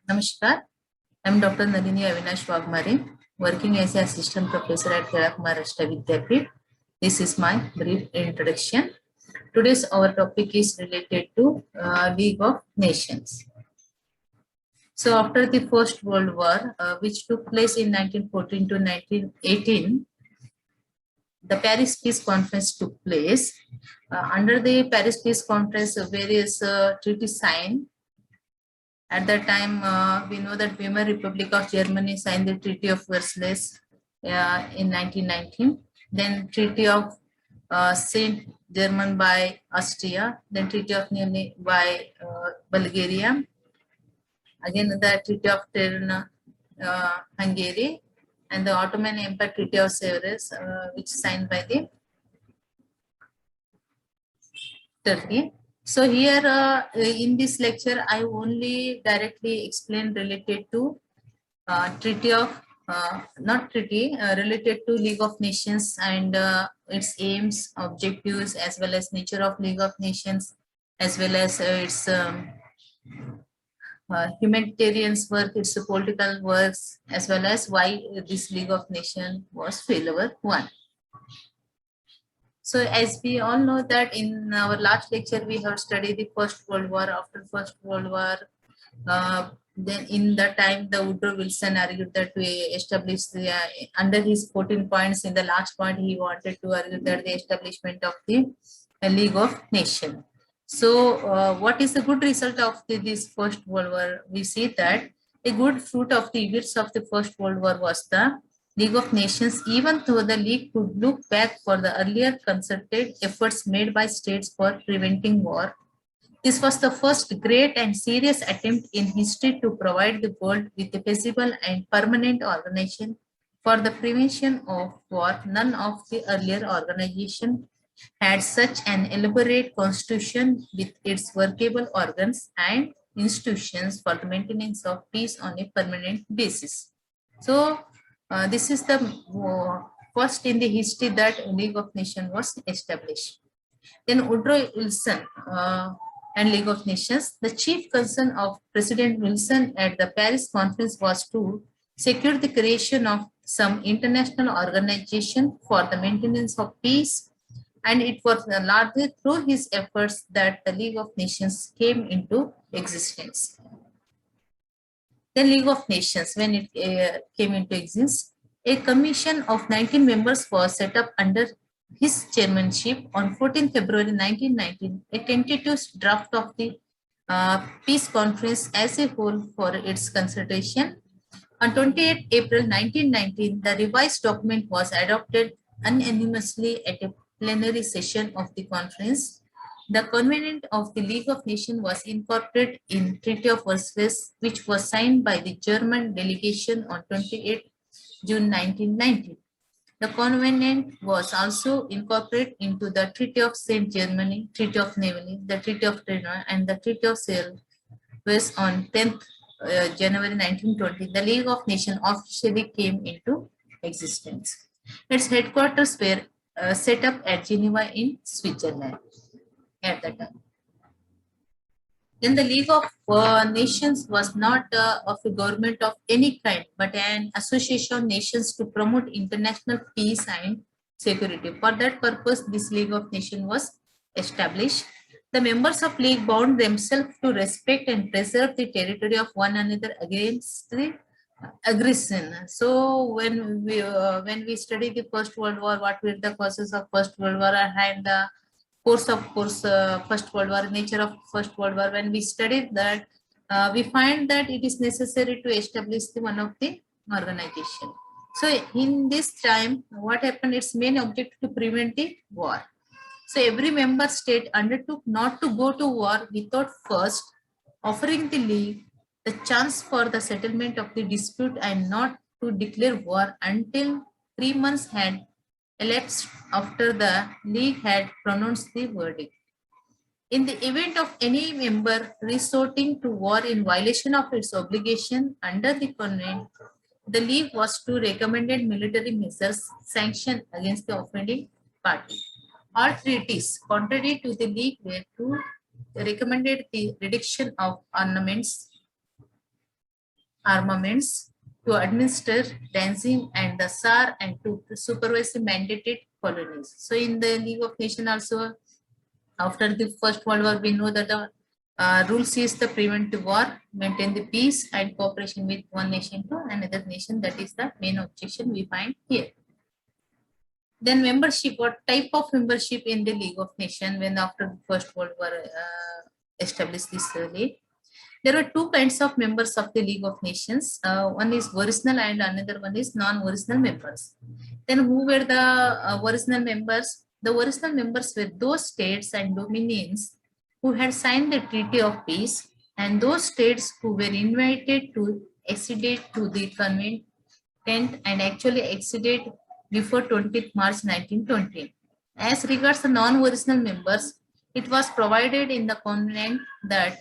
Namaskar. I'm Dr. Nalini Avinash Wagmare, working as an assistant professor at Kerak Maharashtra Vidyapith. This is my brief introduction. Today's our topic is related to League of Nations. So after the First World War, which took place in 1914 to 1918, the Paris Peace Conference took place. Under the Paris Peace Conference, various treaties signed. At that time, we know that Weimar Republic of Germany signed the Treaty of Versailles in 1919. Then Treaty of Saint German by Austria. Then Treaty of Nîmes by Bulgaria. Again, the Treaty of Tirana, Hungary, and the Ottoman Empire Treaty of Sevres, which signed by the Turkey. So here in this lecture, I only directly explain related to treaty of related to League of Nations and its aims, objectives, as well as nature of League of Nations, as well as its humanitarian work, its political works, as well as why this League of Nations was failure one. So as we all know that in our last lecture, we have studied the First World War. After First World War, then in the time, the Woodrow Wilson argued that we establish the, under his 14 points, in the last point, he wanted to argue that the establishment of the League of Nations. So what is the good result of this First World War? We see that a good fruit of the events of the First World War was the League of Nations, even though the League could look back for the earlier concerted efforts made by states for preventing war. This was the first great and serious attempt in history to provide the world with a feasible and permanent organization for the prevention of war. None of the earlier organizations had such an elaborate constitution with its workable organs and institutions for the maintenance of peace on a permanent basis. So, this is the first in the history that League of Nations was established. Then Woodrow Wilson and League of Nations, the chief concern of President Wilson at the Paris Conference was to secure the creation of some international organization for the maintenance of peace, and it was largely through his efforts that the League of Nations came into existence. The League of Nations, when it came into existence, a commission of 19 members was set up under his chairmanship. On 14 February 1919, a tentative draft of the peace conference as a whole for its consultation. On 28 April 1919, the revised document was adopted unanimously at a plenary session of the conference. The Covenant of the League of Nations was incorporated in Treaty of Versailles, which was signed by the German delegation on 28 June 1919. The Covenant was also incorporated into the Treaty of Saint Germany, Treaty of Nîmes, the Treaty of Tirana, and the Treaty of Sevres on 10th January 1920. The League of Nations officially came into existence. Its headquarters were set up at Geneva in Switzerland at that time. Then the League of Nations was not of a government of any kind, but an association of nations to promote international peace and security. For that purpose, this League of Nations was established. The members of League bound themselves to respect and preserve the territory of one another against the aggression. So when we study the First World War, what were the causes of First World War and the course of First World War, nature of First World War, when we studied that, we find that it is necessary to establish one of the organization. So in this time, what happened? Its main objective to prevent the war. So every member state undertook not to go to war without first offering the League the chance for the settlement of the dispute and not to declare war until 3 months had elapsed after the League had pronounced the verdict. In the event of any member resorting to war in violation of its obligation under the Covenant, the League was to recommend military measures sanctioned against the offending party. All treaties contrary to the League were to recommended the reduction of armaments armaments, to administer dancing and the SAR, and to supervise the mandated colonies. So in the League of Nations also, after the First World War, we know that the rules is the prevent war, maintain the peace and cooperation with one nation to another nation. That is the main objection we find here. Then membership, what type of membership in the League of Nations when after the First World War established this league? There were two kinds of members of the League of Nations. One is original and another one is non-original members. Then who were the original members? The original members were those states and dominions who had signed the Treaty of Peace, and those states who were invited to accede to the convention and actually acceded before 20th March 1920. As regards the non-original members, it was provided in the covenant that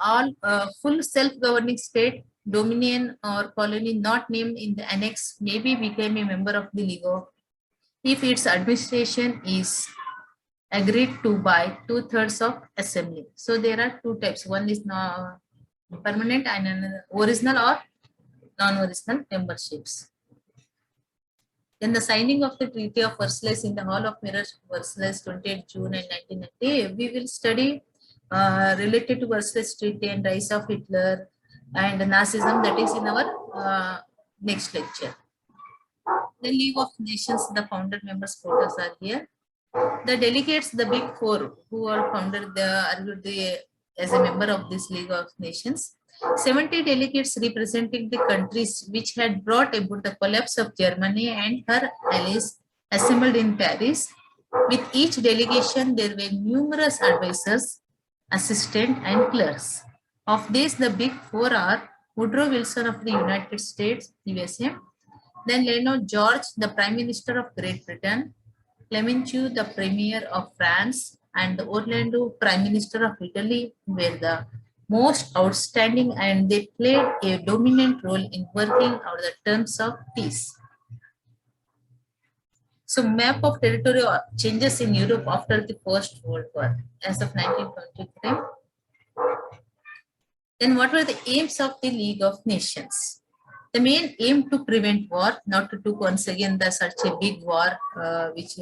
all full self-governing state, dominion or colony not named in the annex may be become a member of the League of if its administration is agreed to by 2/3 of assembly. So there are two types. One is permanent and another original or non-original memberships. Then the signing of the Treaty of Versailles in the Hall of Mirrors, Versailles, 28 June 1990, we will study related to Versailles Treaty and rise of Hitler and Nazism, that is in our next lecture. The League of Nations, the founder members quotas are here. The delegates, the big four who are founded as a member of this League of Nations. 70 delegates representing the countries which had brought about the collapse of Germany and her allies assembled in Paris. With each delegation, there were numerous advisors, assistants, and clerks. Of these, the big four are Woodrow Wilson of the United States, USA, then Lloyd George, the Prime Minister of Great Britain, Clemenceau, the Premier of France, and Orlando, Prime Minister of Italy, were the most outstanding, and they played a dominant role in working out the terms of peace. So map of territorial changes in Europe after the First World War as of 1923. Then what were the aims of the League of Nations? The main aim to prevent war, not to do once again such a big war which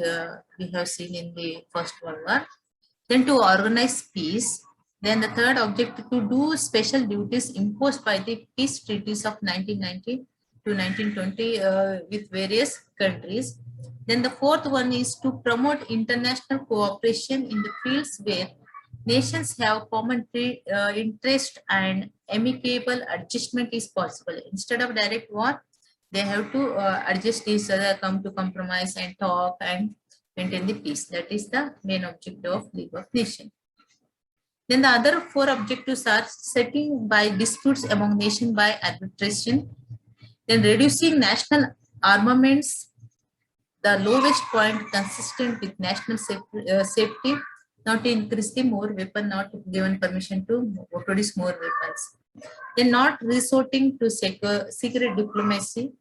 we have seen in the First World War. Then to organize peace. Then the third objective, to do special duties imposed by the peace treaties of 1990 to 1920 with various countries. Then the fourth one is to promote international cooperation in the fields where nations have common interest and amicable adjustment is possible. Instead of direct war, they have to adjust each other, come to compromise and talk and maintain the peace. That is the main objective of League of Nations. Then the other four objectives are setting by disputes among nations by arbitration, then reducing national armaments, the lowest point consistent with national safety, not to increase the more weapon, not given permission to produce more weapons. Then not resorting to secret diplomacy.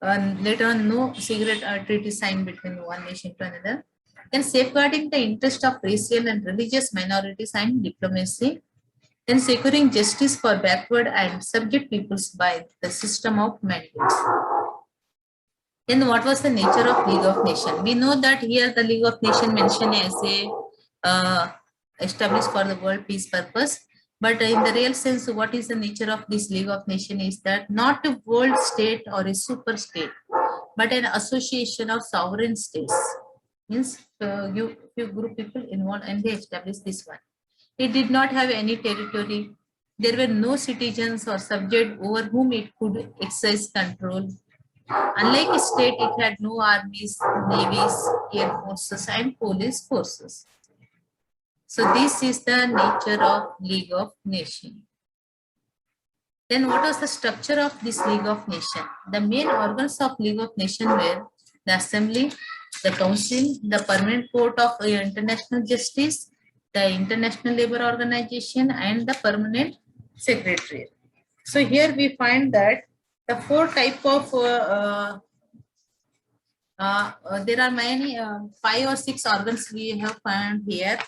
Later on, no secret treaty signed between one nation to another. Then safeguarding the interest of racial and religious minorities and diplomacy. Then securing justice for backward and subject peoples by the system of mandates. Then what was the nature of League of Nations? We know that here the League of Nations mentioned as a established for the world peace purpose. But in the real sense, what is the nature of this League of Nations is that not a world state or a super state, but an association of sovereign states. Means you group people involved and they established this one. It did not have any territory. There were no citizens or subjects over whom it could exercise control. Unlike a state, it had no armies, navies, air forces, and police forces. So this is the nature of League of Nations. Then what was the structure of this League of Nations? The main organs of League of Nations were the Assembly, the Council, the Permanent Court of International Justice, the International Labour Organization, and the Permanent Secretariat. So here we find that the four type of there are many 5 or 6 organs we have found here.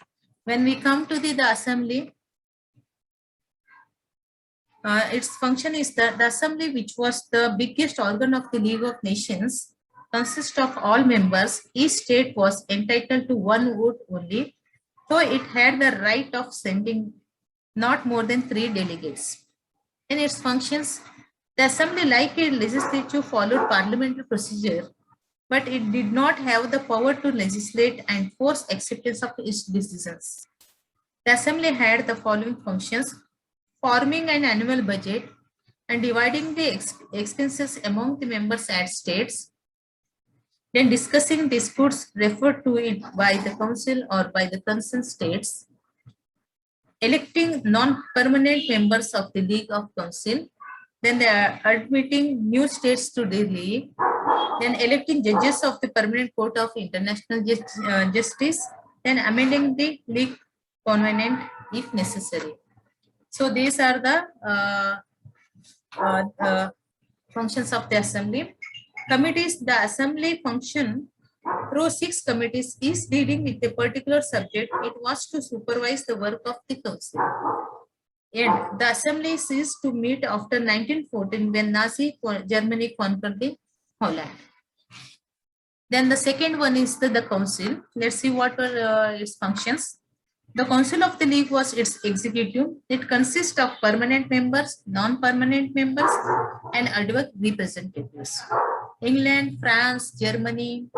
When we come to the Assembly, its function is that the assembly, which was the biggest organ of the League of Nations, consists of all members. Each state was entitled to one vote only, so it had the right of sending not more than 3 delegates. In its functions, the assembly, like a legislature, followed parliamentary procedure, but it did not have the power to legislate and force acceptance of its decisions. The assembly had the following functions: forming an annual budget and dividing the expenses among the members and states, then discussing disputes referred to it by the council or by the concerned states, electing non-permanent members of the League of Council, then they are admitting new states to the League, then electing judges of the Permanent Court of International Justice, then amending the League Covenant if necessary. So these are the functions of the assembly. Committees: the assembly function through 6 committees, is dealing with a particular subject. It was to supervise the work of the council. And the assembly ceased to meet after 1914 when Nazi Germany conquered the Holland. Then the second one is the council. Let's see what were its functions. The Council of the League was its executive. It consists of permanent members, non-permanent members, and ad hoc representatives. England, France, Germany,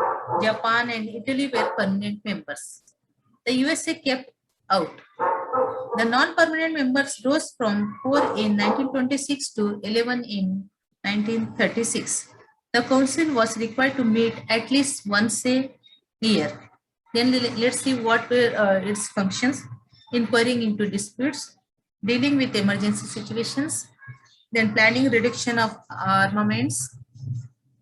Japan, and Italy were permanent members. The USA kept out. The non-permanent members rose from 4 in 1926 to 11 in 1936. The Council was required to meet at least once a year. Then let's see what were its functions: inquiring into disputes, dealing with emergency situations, then planning reduction of armaments,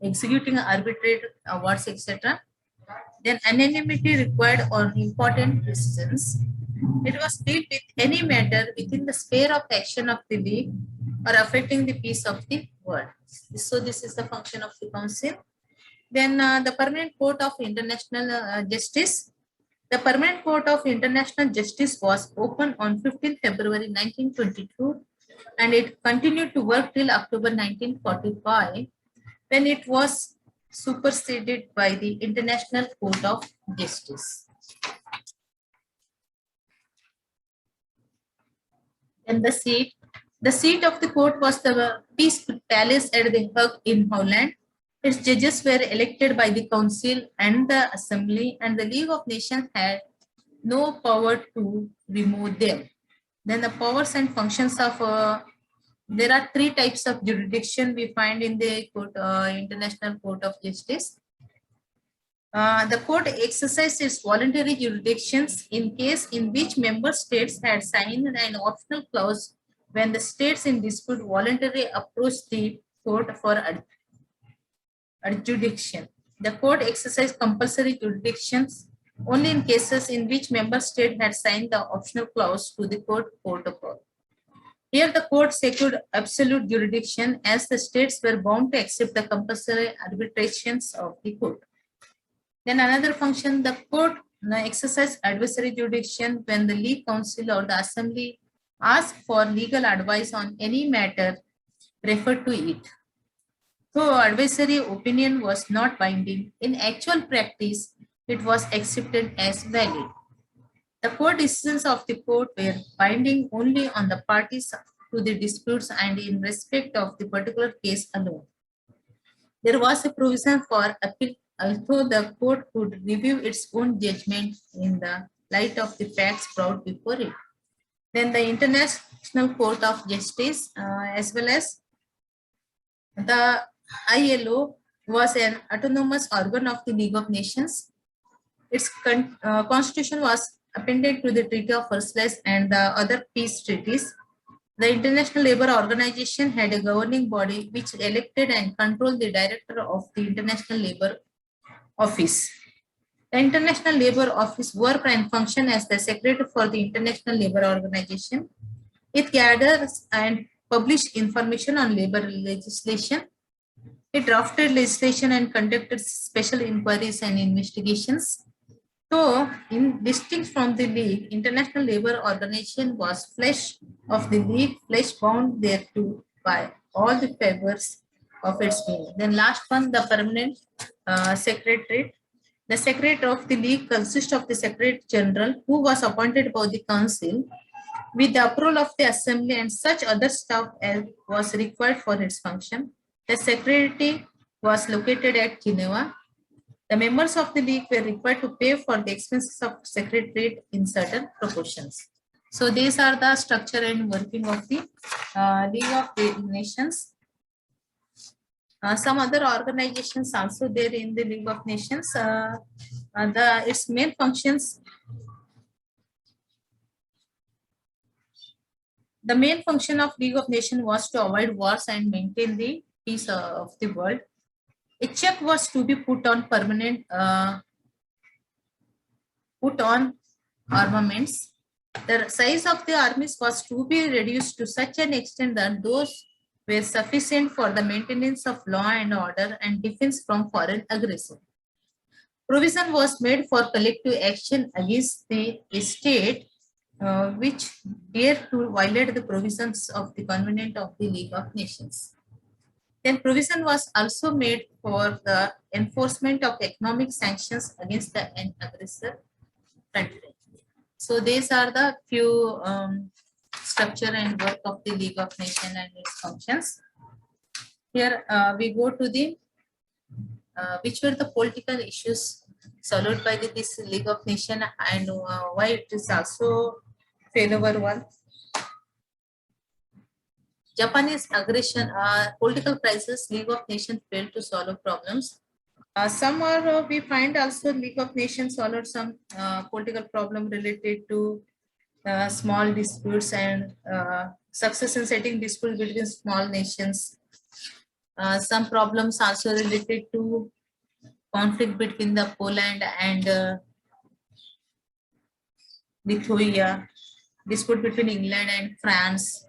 executing arbitrary awards, etc. Then anonymity required on important decisions. It was dealt with any matter within the sphere of action of the League or affecting the peace of the world. So this is the function of the Council. Then the Permanent Court of International Justice. The Permanent Court of International Justice was opened on 15 February 1922 and it continued to work till October 1945 when it was superseded by the International Court of Justice. And the seat of the court was the Peace Palace at The Hague in Holland. Its judges were elected by the Council and the Assembly, and the League of Nations had no power to remove them. Then the powers and functions of there are 3 types of jurisdiction we find in the International Court of Justice. The court exercised its voluntary jurisdictions in case in which member states had signed an optional clause when the states in dispute voluntarily approached the court for adjudication. The court exercised compulsory jurisdictions only in cases in which member state had signed the optional clause to the court protocol. Here the court secured absolute jurisdiction as the states were bound to accept the compulsory arbitrations of the court. Then another function, the court exercised advisory jurisdiction when the League Council or the Assembly asked for legal advice on any matter referred to it. Though advisory opinion was not binding, in actual practice, it was accepted as valid. The court decisions of the court were binding only on the parties to the disputes and in respect of the particular case alone. There was a provision for appeal, although the court could review its own judgment in the light of the facts brought before it. Then the International Court of Justice, as well as the ILO, was an autonomous organ of the League of Nations. Its constitution was appended to the Treaty of Versailles and the other peace treaties. The International Labour Organization had a governing body which elected and controlled the director of the International Labour Office. The International Labour Office worked and functioned as the secretary for the International Labour Organization. It gathers and published information on labour legislation. It drafted legislation and conducted special inquiries and investigations. So, in distinct from the League, International Labour Organization was flesh of the League, flesh bound thereto by all the fibers of its being. Then last one, the permanent secretariat. The secretary of the League consists of the Secretary General, who was appointed by the Council with the approval of the Assembly and such other staff as was required for its function. The Secretary was located at Geneva. The members of the League were required to pay for the expenses of Secretariat in certain proportions. So these are the structure and working of the League of the Nations. Some other organizations also there in the League of Nations. Its main functions. The main function of League of Nations was to avoid wars and maintain the peace of the world. A check was to be put on armaments. The size of the armies was to be reduced to such an extent that those were sufficient for the maintenance of law and order and defense from foreign aggression. Provision was made for collective action against the state which dare to violate the provisions of the Covenant of the League of Nations. Then provision was also made for the enforcement of economic sanctions against the aggressor country. So these are the few structure and work of the League of Nations and its functions. Here we go to the which were the political issues solved by this League of Nations and why it is also failure one. Japanese aggression, political crisis, League of Nations failed to solve problems. Some are we find also League of Nations solved some political problem related to small disputes and success in setting disputes between small nations. Some problems also related to conflict between the Poland and Lithuania, dispute between England and France,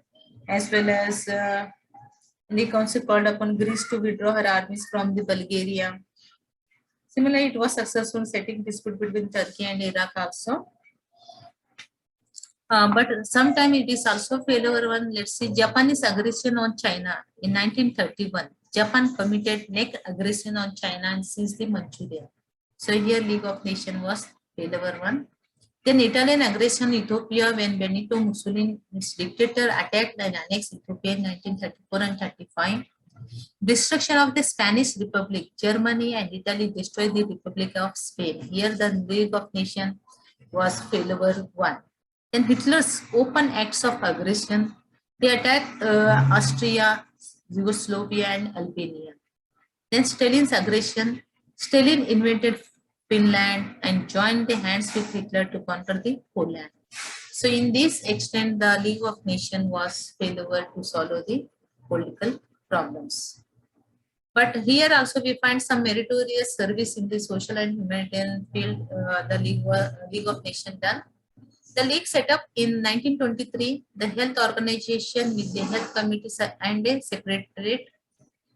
as well as the council called upon Greece to withdraw her armies from the Bulgaria. Similarly, it was successful setting dispute between Turkey and Iraq also. But sometime it is also failure one. Let's see, Japanese aggression on China in 1931. Japan committed neck aggression on China and seized the Manchuria. So here League of Nations was failure one. Then Italian aggression Ethiopia when Benito Mussolini, its dictator, attacked and annexed Ethiopia in 1934 and 35. Destruction of the Spanish Republic. Germany and Italy destroyed the Republic of Spain. Here the League of Nations was failure one. Then Hitler's open acts of aggression. He attacked Austria, Yugoslavia and Albania. Then Stalin's aggression. Stalin invented Finland and joined the hands with Hitler to conquer the Poland. So in this extent, the League of Nations was failure to solve the political problems. But here also we find some meritorious service in the social and humanitarian field, the League of Nations done. The League set up in 1923, the health organization with the health committee and a secretariat.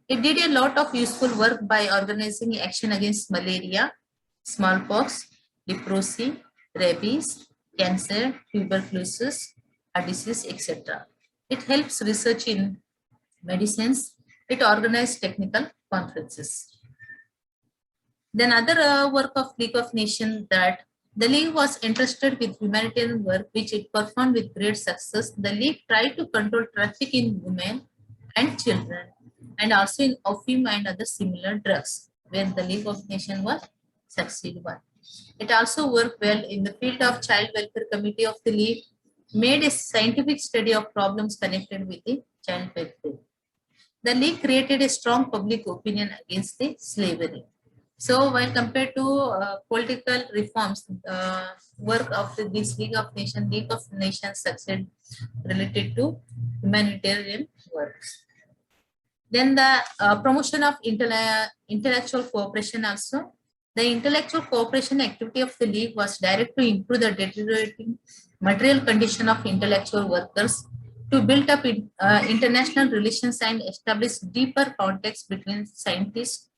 It did a lot of useful work by organizing action against malaria, smallpox, leprosy, rabies, cancer, tuberculosis, heart disease, etc. It helps research in medicines. It organized technical conferences. Then other work of League of Nations that the League was entrusted with humanitarian work which it performed with great success. The League tried to control traffic in women and children and also in opium and other similar drugs where the League of Nations was succeeded. It also worked well in the field of Child Welfare Committee of the League, made a scientific study of problems connected with the child welfare. The League created a strong public opinion against the slavery. So while compared to political reforms, work of this League of Nations succeed related to humanitarian works. Then the promotion of intellectual cooperation also. The intellectual cooperation activity of the League was direct to improve the deteriorating material condition of intellectual workers, to build up international relations and establish deeper contacts between scientists,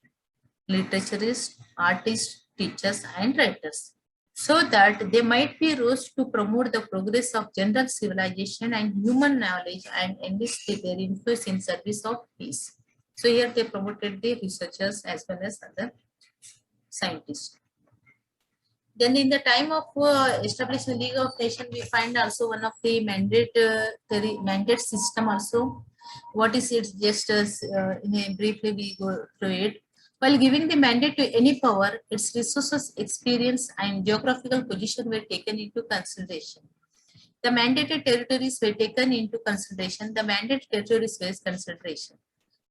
literaturists, artists, teachers, and writers. so that they might be used to promote the progress of general civilization and human knowledge and enrich their influence in service of peace. So here they promoted the researchers as well as other scientists. Then in the time of establishing League of Nations, we find also one of the mandate system also. What is it? Just as briefly we go through it. While giving the mandate to any power, its resources, experience, and geographical position were taken into consideration. The mandated territories were taken into consideration. The mandated territories were consideration.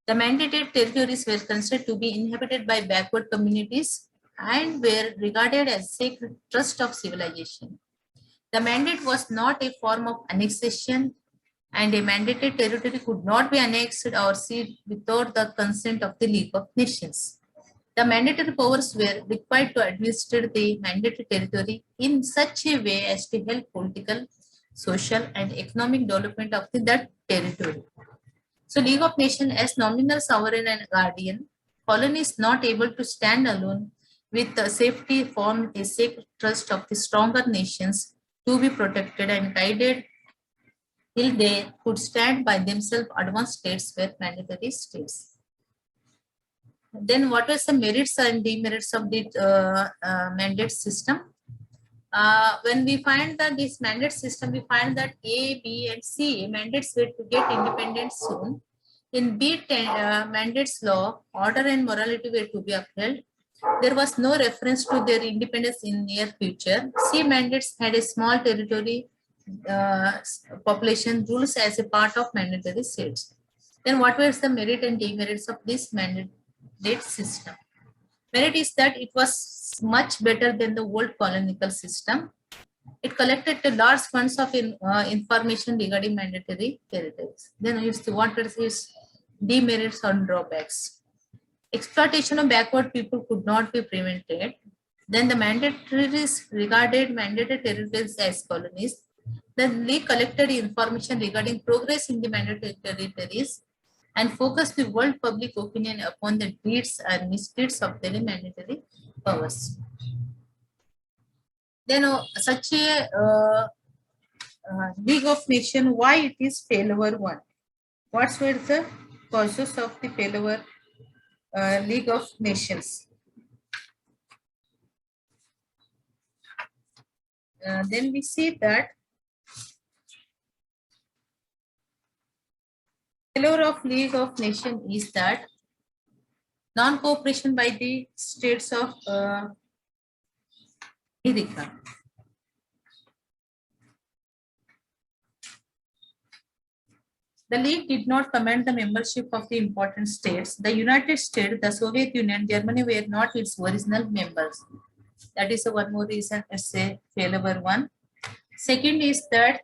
The mandated territories were considered to be inhabited by backward communities and were regarded as sacred trust of civilization. The mandate was not a form of annexation, and a mandated territory could not be annexed or ceded without the consent of the League of Nations. The mandatory powers were required to administer the mandated territory in such a way as to help political, social, and economic development of that territory. So League of Nations as nominal sovereign and guardian, colony is not able to stand alone with safety form a sacred trust of the stronger nations to be protected and guided till they could stand by themselves. Advanced states were mandatory states. Then what was the merits and demerits of the mandate system? When we find that this mandate system, we find that A, B, and C mandates were to get independent soon. In B mandates law, order and morality were to be upheld. There was no reference to their independence in near future. C mandates had a small territory population rules as a part of mandatory states. Then what was the merit and demerits of this mandate system? Merit is that it was much better than the old colonial system. It collected the large funds of information regarding mandatory territories. Then what is its demerits or drawbacks? Exploitation of backward people could not be prevented. Then the mandatories regarded mandated territories as colonies. Then League collected information regarding progress in the mandatory territories and focused the world public opinion upon the deeds and misdeeds of the mandatory powers. Then such a League of Nations, why it is failure one? What were the causes of the failure League of Nations? Then we see that failure of League of Nations is that non-cooperation by the states of America. The League did not command the membership of the important states. The United States, the Soviet Union, Germany were not its original members. That is one more reason it's a failure one. Second is that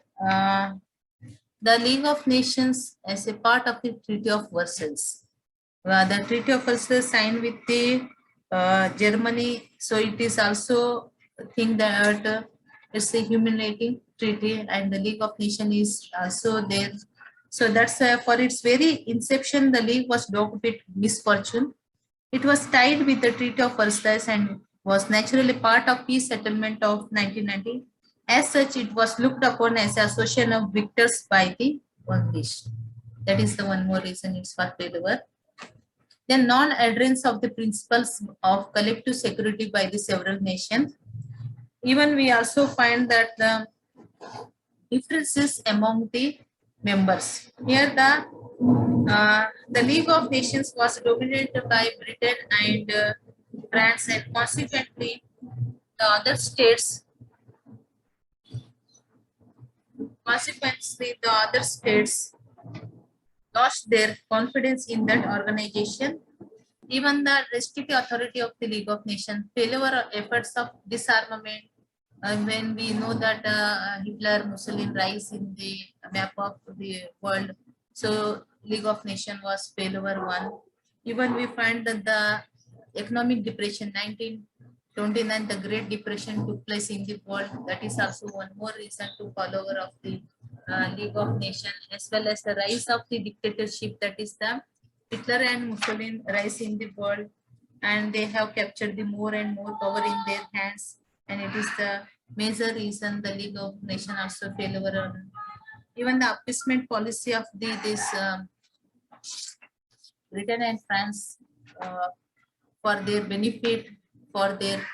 the League of Nations as a part of the Treaty of Versailles. The Treaty of Versailles signed with the Germany, so it is also a thing that it's a humiliating treaty, and the League of Nations is also there. So that's for its very inception, the League was dogged with misfortune. It was tied with the Treaty of Versailles and was naturally part of peace settlement of 1990. As such, it was looked upon as an association of victors by the English. That is the one more reason it's for failure. Then non-adherence of the principles of collective security by the several nations. Even we also find that the differences among the members. Here the League of Nations was dominated by Britain and France, and consequently the other states lost their confidence in that organization. Even the restrictive authority of the League of Nations, failure efforts of disarmament, when we know that Hitler, Mussolini rise in the map of the world, so League of Nations was failure one. Even we find that the economic depression, 1929, the Great Depression took place in the world. That is also one more reason to failure of the League of Nations, as well as the rise of the dictatorship, that is the Hitler and Mussolini rise in the world, and they have captured the more and more power in their hands. and it is the major reason the League of Nations also failure on even the appeasement policy of this Britain and France for their benefit, for their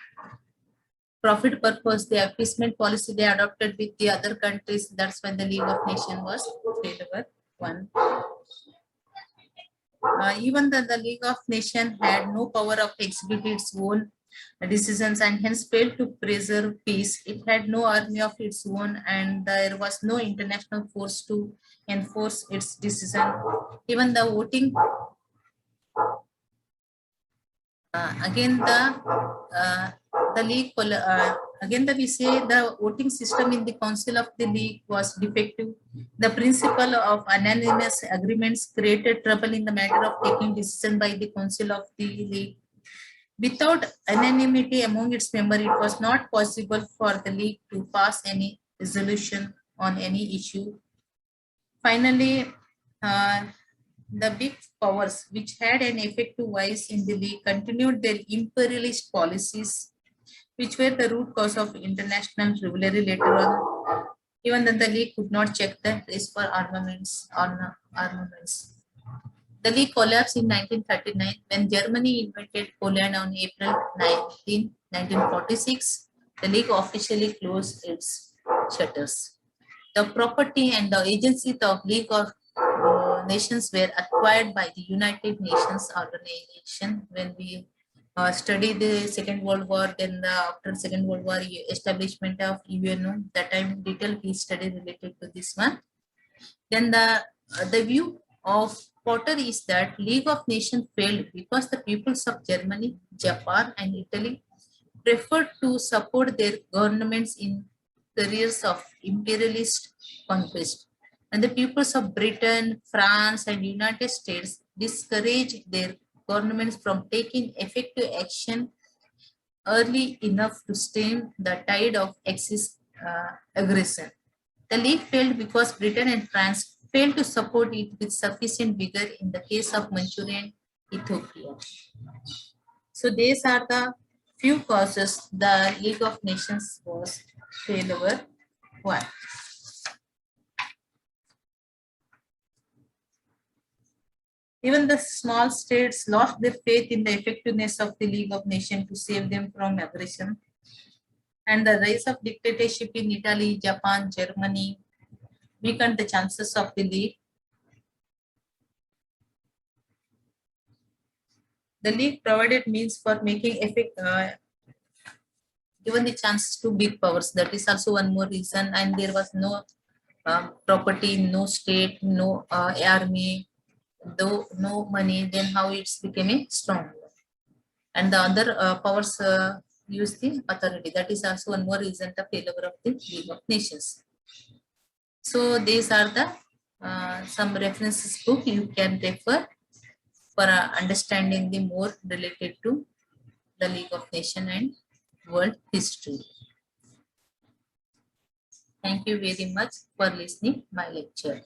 profit purpose, the appeasement policy they adopted with the other countries. That's when the League of Nations was failure one. Even the League of Nations had no power of executing its own decisions and hence failed to preserve peace. It had no army of its own and there was no international force to enforce its decision. Even the voting, again the league, again we say the voting system in the council of the league was defective. The principle of unanimous agreements created trouble in the matter of taking decision by the council of the league. Without unanimity among its members, it was not possible for the league to pass any resolution on any issue. Finally, the big powers which had an effective voice in the league continued their imperialist policies, which were the root cause of international rivalry later on. Even then, the league could not check the race for armaments. The league collapsed in 1939 when Germany invaded Poland on April 19, 1946. The league officially closed its shutters. The property and the agency of League of Nations were acquired by the United Nations organization. When we study the Second World War, then after Second World War establishment of UNO, that time detailed case study related to this one. Then the view of Potter is that League of Nations failed because the peoples of Germany, Japan, and Italy preferred to support their governments in careers of imperialist conquest. And the peoples of Britain, France, and United States discouraged their governments from taking effective action early enough to stem the tide of Axis aggression. The league failed because Britain and France failed to support it with sufficient vigor in the case of Manchurian Ethiopia. So these are the few causes the League of Nations was failure one. Even the small states lost their faith in the effectiveness of the League of Nations to save them from aggression. And the rise of dictatorship in Italy, Japan, Germany weakened the chances of the League. The League provided means for making given the chance to big powers. That is also one more reason. And there was no property, no state, no army, though no money. Then how it's becoming strong. And the other powers use the authority. That is also one more reason the failure of the League of Nations. So these are the some references book you can refer for understanding the more related to the League of Nations and world history. Thank you very much for listening my lecture.